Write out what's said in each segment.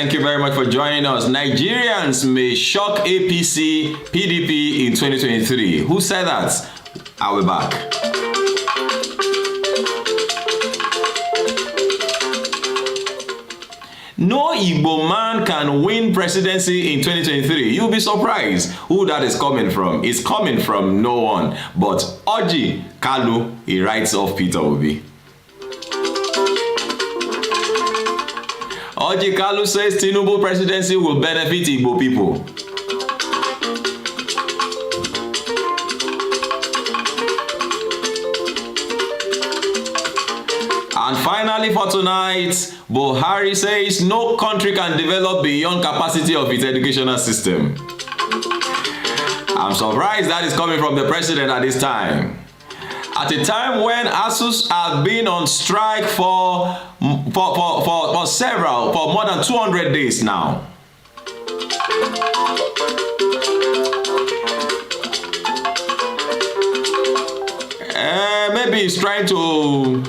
Thank you very much for joining us. Nigerians may shock APC, PDP in 2023. Who said that? I'll be back. No Igbo man can win presidency in 2023. You'll be surprised who that is coming from. It's coming from no one but Oji Kalu. He writes off Peter Obi. Oji Kalu says Tinubu presidency will benefit Igbo people. And finally for tonight, Buhari says no country can develop beyond capacity of its educational system. I'm surprised that is coming from the president at this time. At a time when ASUS have been on strike for more than 200 days now. Maybe he's trying to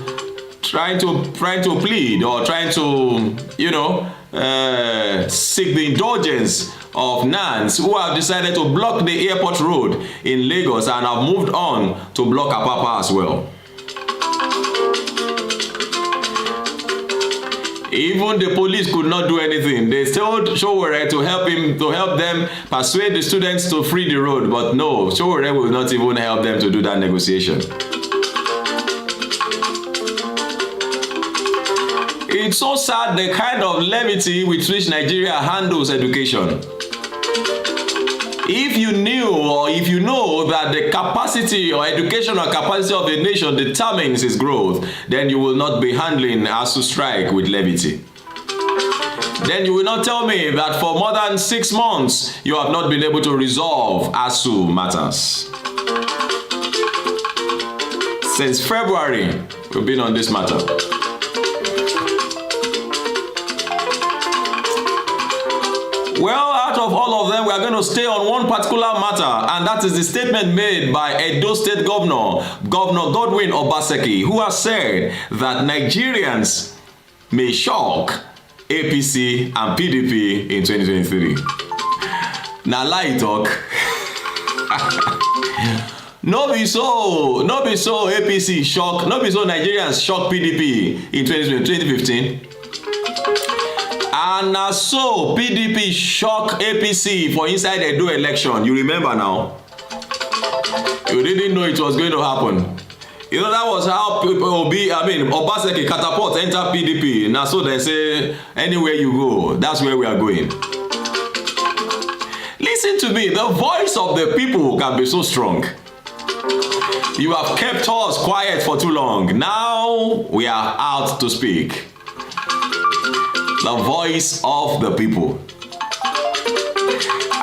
plead or trying to, seek the indulgence of Nans, who have decided to block the airport road in Lagos and have moved on to block Apapa as well. Even the police could not do anything. They told Sowore to help them persuade the students to free the road, but no, Sowore will not even help them to do that negotiation. It's so sad the kind of levity with which Nigeria handles education. If you knew or if you know that the capacity or educational capacity of a nation determines its growth, then you will not be handling ASU strike with levity. Then you will not tell me that for more than 6 months you have not been able to resolve ASU matters. Since February, we've been on this matter. Well, out of all of them, we are going to stay on one particular matter, and that is the statement made by Edo State Governor Godwin Obaseki, who has said that Nigerians may shock APC and PDP in 2023. Now, lie talk. No be so APC shock, no be so Nigerians shock PDP in 2015. And so PDP shock APC for inside the Edo election. You remember now? You didn't know it was going to happen. You know, that was how Obaseki catapult enter PDP. Now so they say, anywhere you go, that's where we are going. Listen to me, the voice of the people can be so strong. You have kept us quiet for too long. Now we are out to speak. The voice of the people.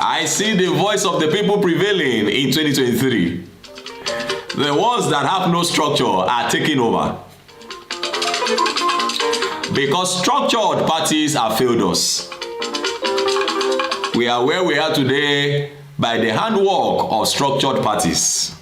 I see the voice of the people prevailing in 2023. The ones that have no structure are taking over. Because structured parties have failed us. We are where we are today by the handwork of structured parties.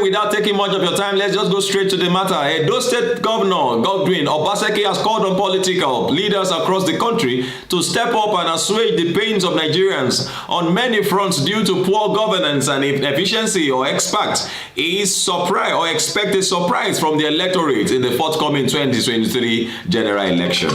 Without taking much of your time, let's just go straight to the matter. Edo State Governor Godwin Obaseki has called on political leaders across the country to step up and assuage the pains of Nigerians on many fronts due to poor governance and inefficiency, or expect a surprise from the electorate in the forthcoming 2023 general election.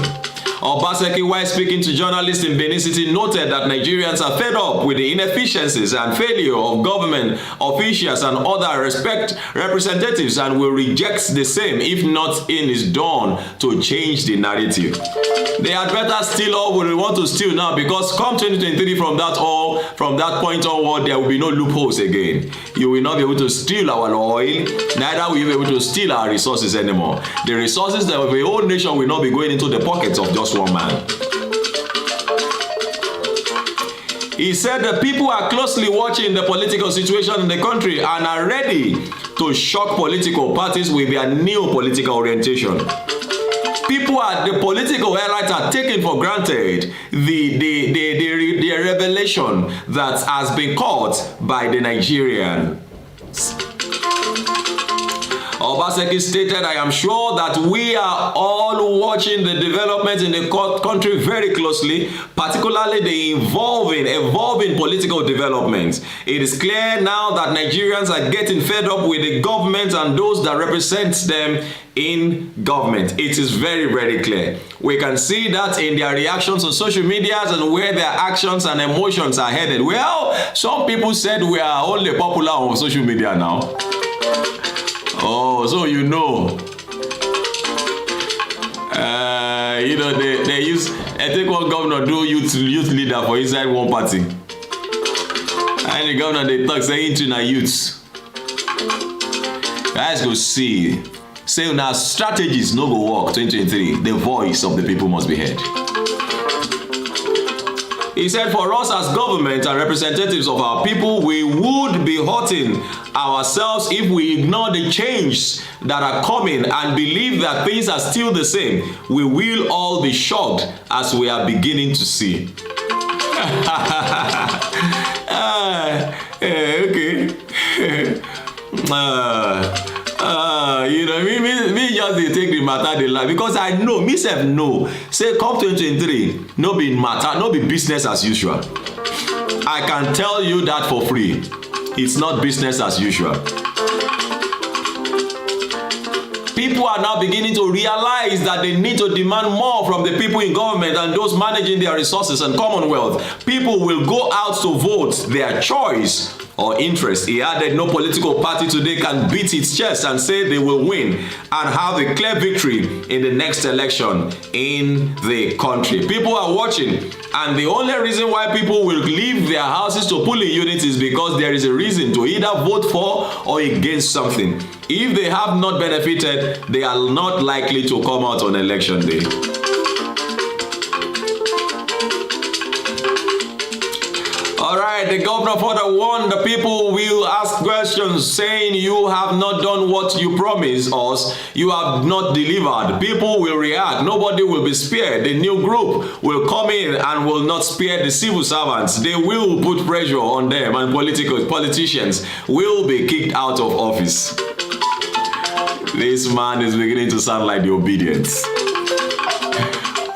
Obaseki, while speaking to journalists in Benin City, noted that Nigerians are fed up with the inefficiencies and failure of government officials and other representatives and will reject the same if nothing is done to change the narrative. They had better steal all we want to steal now, because come 2023 from that point onward, there will be no loopholes again. You will not be able to steal our oil, neither will you be able to steal our resources anymore. The resources of the whole nation will not be going into the pockets of just one man. He said the people are closely watching the political situation in the country and are ready to shock political parties with their new political orientation. People at the political elite are taking for granted the revelation that has been caught by the Nigerian. Obaseki stated, I am sure that we are all watching the developments in the country very closely, particularly the evolving political developments. It is clear now that Nigerians are getting fed up with the government and those that represent them in government. It is very, very clear. We can see that in their reactions on social media and where their actions and emotions are headed. Well, some people said we are only popular on social media now. Oh, so you know. They use, I think one governor do youth leader for inside one party. And the governor they talk saying to na youths. Guys go see. Say now strategies no go work 2023. The voice of the people must be heard. He said, for us as government and representatives of our people, we would be hurting ourselves if we ignore the changes that are coming and believe that things are still the same. We will all be shocked as we are beginning to see. Okay. Me just dey take the matter dey lie because I know myself know say come 2023 no be matter, no be business as usual. I can tell you that for free. It's not business as usual. People are now beginning to realize that they need to demand more from the people in government and those managing their resources and commonwealth. People will go out to vote their choice or interest. He added, no political party today can beat its chest and say they will win and have a clear victory in the next election in the country. People are watching, and the only reason why people will leave their houses to polling units is because there is a reason to either vote for or against something. If they have not benefited, they are not likely to come out on election day. Alright, the governor further warned the people will ask questions saying you have not done what you promised us, you have not delivered. People will react, nobody will be spared. The new group will come in and will not spare the civil servants. They will put pressure on them and politicians will be kicked out of office. This man is beginning to sound like the obedience.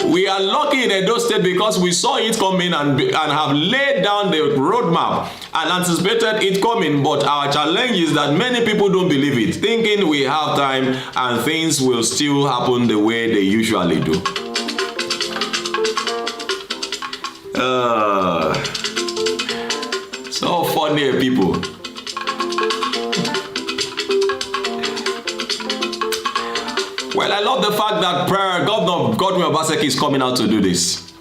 We are lucky in Edo State because we saw it coming and have laid down the roadmap and anticipated it coming. But our challenge is that many people don't believe it, thinking we have time and things will still happen the way they usually do. So funny people. Well, I love the fact that Governor Godwin Obaseki is coming out to do this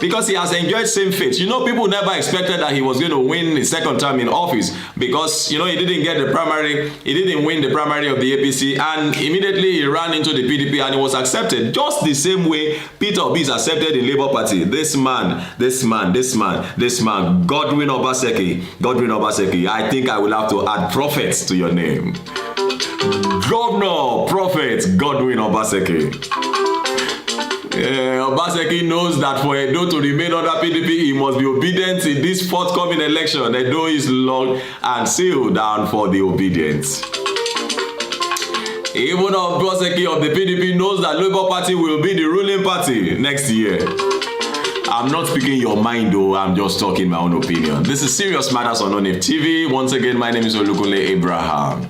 because he has enjoyed same fate. You know, people never expected that he was going to win his second term in office because, you know, he didn't get the primary, he didn't win the primary of the APC, and immediately he ran into the PDP and he was accepted just the same way Peter Obi is accepted in Labour Party. This man, Godwin Obaseki. I think I will have to add prophets to your name. Governor, Prophet Godwin Obaseki. Obaseki knows that for Edo to remain under PDP, he must be obedient in this forthcoming election. Edo is locked and sealed down for the obedience. Even Obaseki of the PDP knows that Labour Party will be the ruling party next year. I'm not speaking your mind though, I'm just talking my own opinion. This is Serious Matters on ONIF TV. Once again, my name is Olukunle Abraham.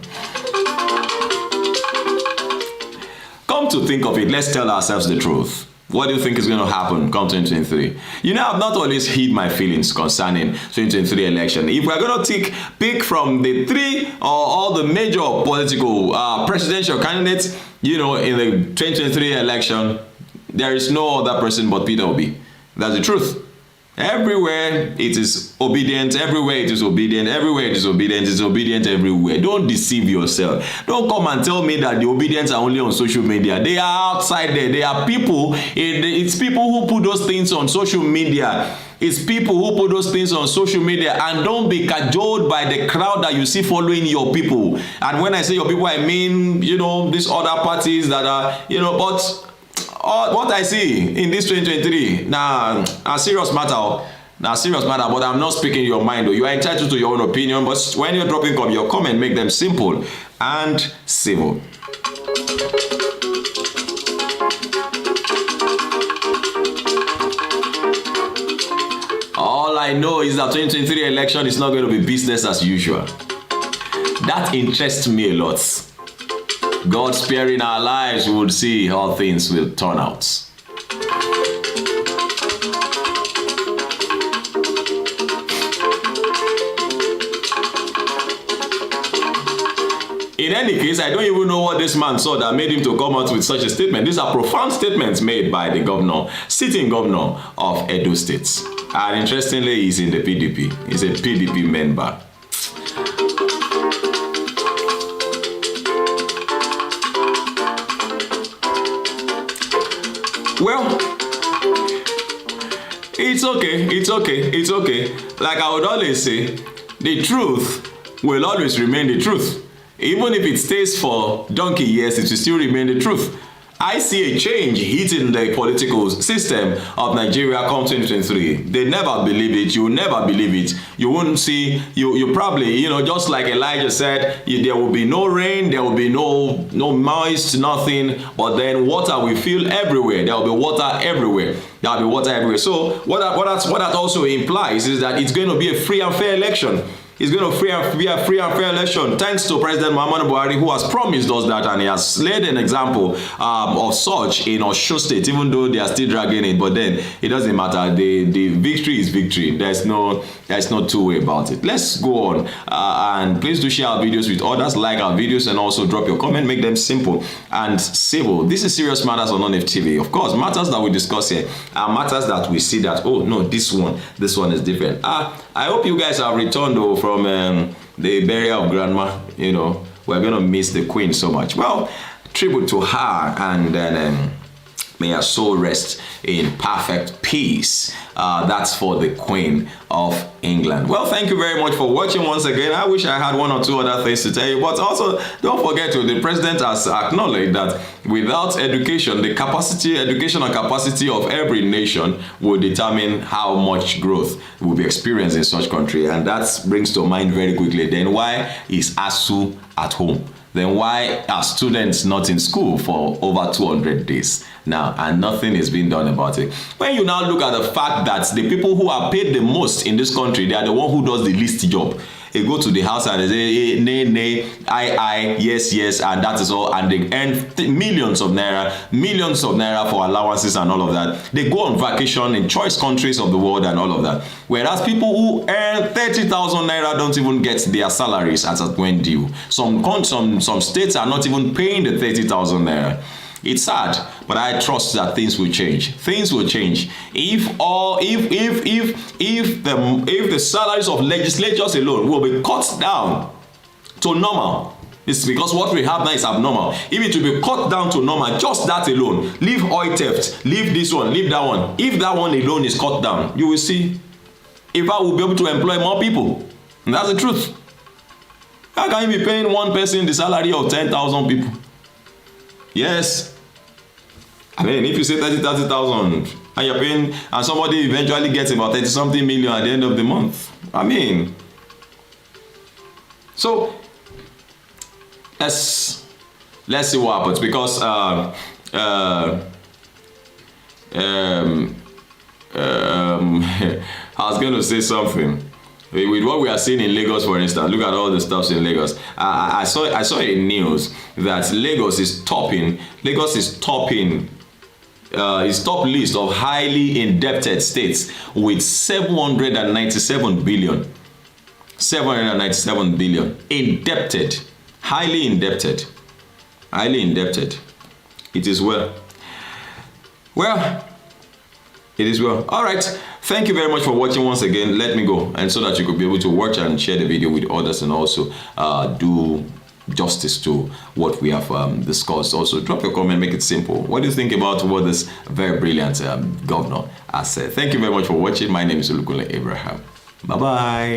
Come to think of it, let's tell ourselves the truth. What do you think is going to happen come 2023? You know, I've not always hid my feelings concerning 2023 election. If we're going to pick from the three or all the major political presidential candidates, you know, in the 2023 election, there is no other person but Peter Obi. That's the truth. Everywhere it is obedient, everywhere it is obedient, everywhere it is obedient, it's obedient everywhere. Don't deceive yourself. Don't come and tell me that the obedience are only on social media. They are outside there. They are people. It's people who put those things on social media. It's people who put those things on social media, and don't be cajoled by the crowd that you see following your people. And when I say your people, I mean, you know, these other parties that are, you know, but what I see in this 2023, now a serious matter. Now, serious matter, but I'm not speaking your mind. You are entitled to your own opinion, but when you're dropping your comment, make them simple and civil. All I know is that 2023 election is not going to be business as usual. That interests me a lot. God sparing our lives, we will see how things will turn out. In any case, I don't even know what this man saw that made him to come out with such a statement. These are profound statements made by the governor, sitting governor of Edo State. And interestingly, he's in the PDP. He's a PDP member. Well, it's okay. Like I would always say, the truth will always remain the truth. Even if it stays for donkey years, it will still remain the truth. I see a change hitting the political system of Nigeria come 2023. They never believe it. You will never believe it. You won't see, you probably, just like Elijah said, there will be no rain, there will be no moist, nothing, but then water will fill everywhere. There will be water everywhere. There will be water everywhere. So what that also implies is that it's going to be a free and fair election. It's going to be a free and fair election thanks to President Muhammadu Buhari, who has promised us that, and he has laid an example of such in Osun State, even though they are still dragging it. But then it doesn't matter. The victory is victory. There's no two-way about it. Let's go on, and please do share our videos with others, like our videos, and also drop your comment. Make them simple and civil. This is Serious Matters on ONF-TV. Of course, matters that we discuss here are matters that we see that, oh no, this one is different. I hope you guys have returned though from the burial of grandma. We're gonna miss the queen so much. Well, tribute to her, and then may her soul rest in perfect peace. That's for the Queen of England. Well, thank you very much for watching once again. I wish I had one or two other things to tell you, but also don't forget the president has acknowledged that without education, educational capacity of every nation will determine how much growth will be experienced in such country. And that brings to mind very quickly, then why is ASU at home? Then why are students not in school for over 200 days now, and nothing is being done about it? When you now look at the fact that the people who are paid the most in this country, they are the one who does the least job. They go to the house and they say, nay, I, yes, and that is all, and they earn millions of naira for allowances and all of that. They go on vacation in choice countries of the world and all of that. Whereas people who earn 30,000 naira don't even get their salaries as at when due. Some states are not even paying the 30,000 naira. It's sad, but I trust that things will change. Things will change if the salaries of legislatures alone will be cut down to normal. It's because what we have now is abnormal. If it will be cut down to normal, just that alone, leave oil theft, leave this one, leave that one. If that one alone is cut down, you will see if I will be able to employ more people. And that's the truth. How can you be paying one person the salary of 10,000 people? Yes. I mean, if you say 30,000 and you're paying, and somebody eventually gets about 30-something million at the end of the month. I mean, so let's see what happens, because I was going to say something. With what we are seeing in Lagos, for instance, look at all the stuff in Lagos. I saw in news that Lagos is topping its top list of highly indebted states with 797 billion. 797 billion indebted, highly indebted. It is well. It is well. All right. Thank you very much for watching once again. Let me go, and so that you could be able to watch and share the video with others, and also do justice to what we have discussed. Also, drop your comment, make it simple. What do you think about what this very brilliant governor has said? Thank you very much for watching. My name is Olukunle Abraham. Bye-bye.